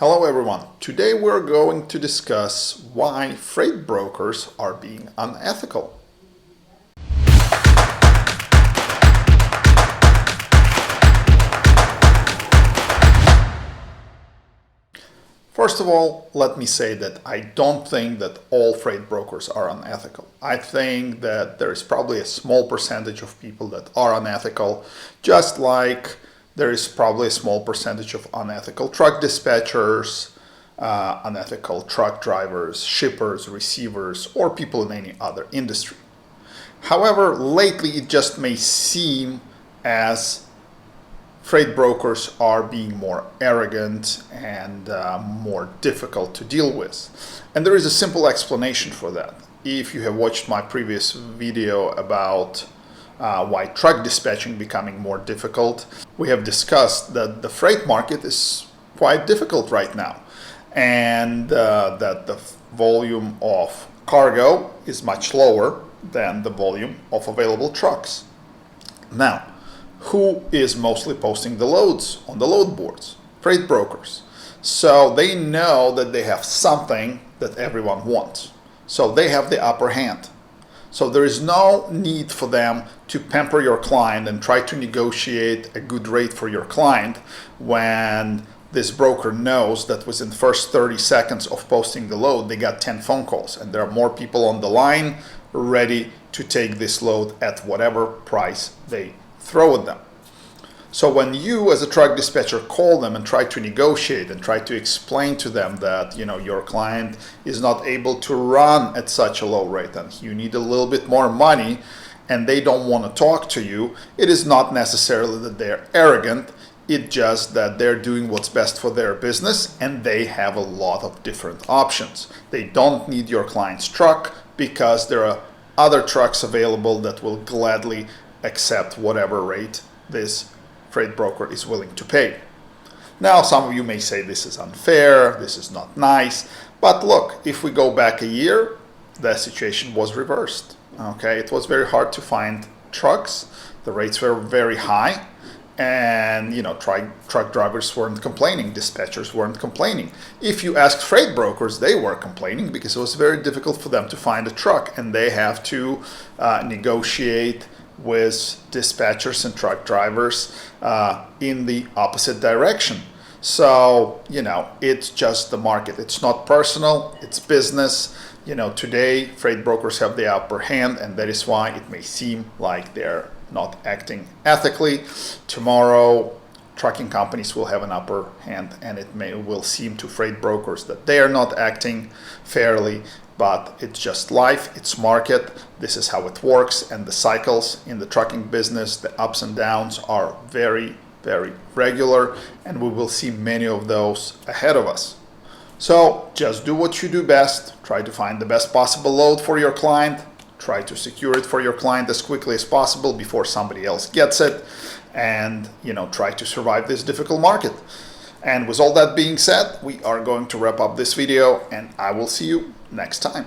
Hello everyone. Today we're going to discuss why freight brokers are being unethical. First of all, let me say that I don't think that all freight brokers are unethical. I think that there is probably a small percentage of people that are unethical, just like there is probably a small percentage of unethical truck dispatchers, unethical truck drivers, shippers, receivers, or people in any other industry. However, lately it just may seem as freight brokers are being more arrogant and more difficult to deal with. And there is a simple explanation for that. If you have watched my previous video about why truck dispatching becoming more difficult, we have discussed that the freight market is quite difficult right now, and that the volume of cargo is much lower than the volume of available trucks. Now, who is mostly posting the loads on the load boards? Freight brokers. So they know that they have something that everyone wants. So they have the upper hand. So there is no need for them to pamper your client and try to negotiate a good rate for your client when this broker knows that within the first 30 seconds of posting the load, they got 10 phone calls and there are more people on the line ready to take this load at whatever price they throw at them. So when you as a truck dispatcher call them and try to negotiate and try to explain to them that your client is not able to run at such a low rate and you need a little bit more money and they don't want to talk to you, it is not necessarily that they're arrogant, it's just that they're doing what's best for their business and they have a lot of different options. They don't need your client's truck because there are other trucks available that will gladly accept whatever rate this freight broker is willing to pay. Now, some of you may say this is unfair, this is not nice, but look, if we go back a year, the situation was reversed. Okay, it was very hard to find trucks, the rates were very high, and truck drivers weren't complaining, dispatchers weren't complaining. If you asked freight brokers, they were complaining because it was very difficult for them to find a truck and they have to negotiate with dispatchers and truck drivers in the opposite direction. So, it's just the market. It's not personal, it's business. Today freight brokers have the upper hand and that is why it may seem like they're not acting ethically. Tomorrow, trucking companies will have an upper hand and will seem to freight brokers that they are not acting fairly. But it's just life, it's market, this is how it works, and the cycles in the trucking business, the ups and downs are very, very regular, and we will see many of those ahead of us. So just do what you do best, try to find the best possible load for your client, try to secure it for your client as quickly as possible before somebody else gets it, and try to survive this difficult market. And with all that being said, we are going to wrap up this video and I will see you next time.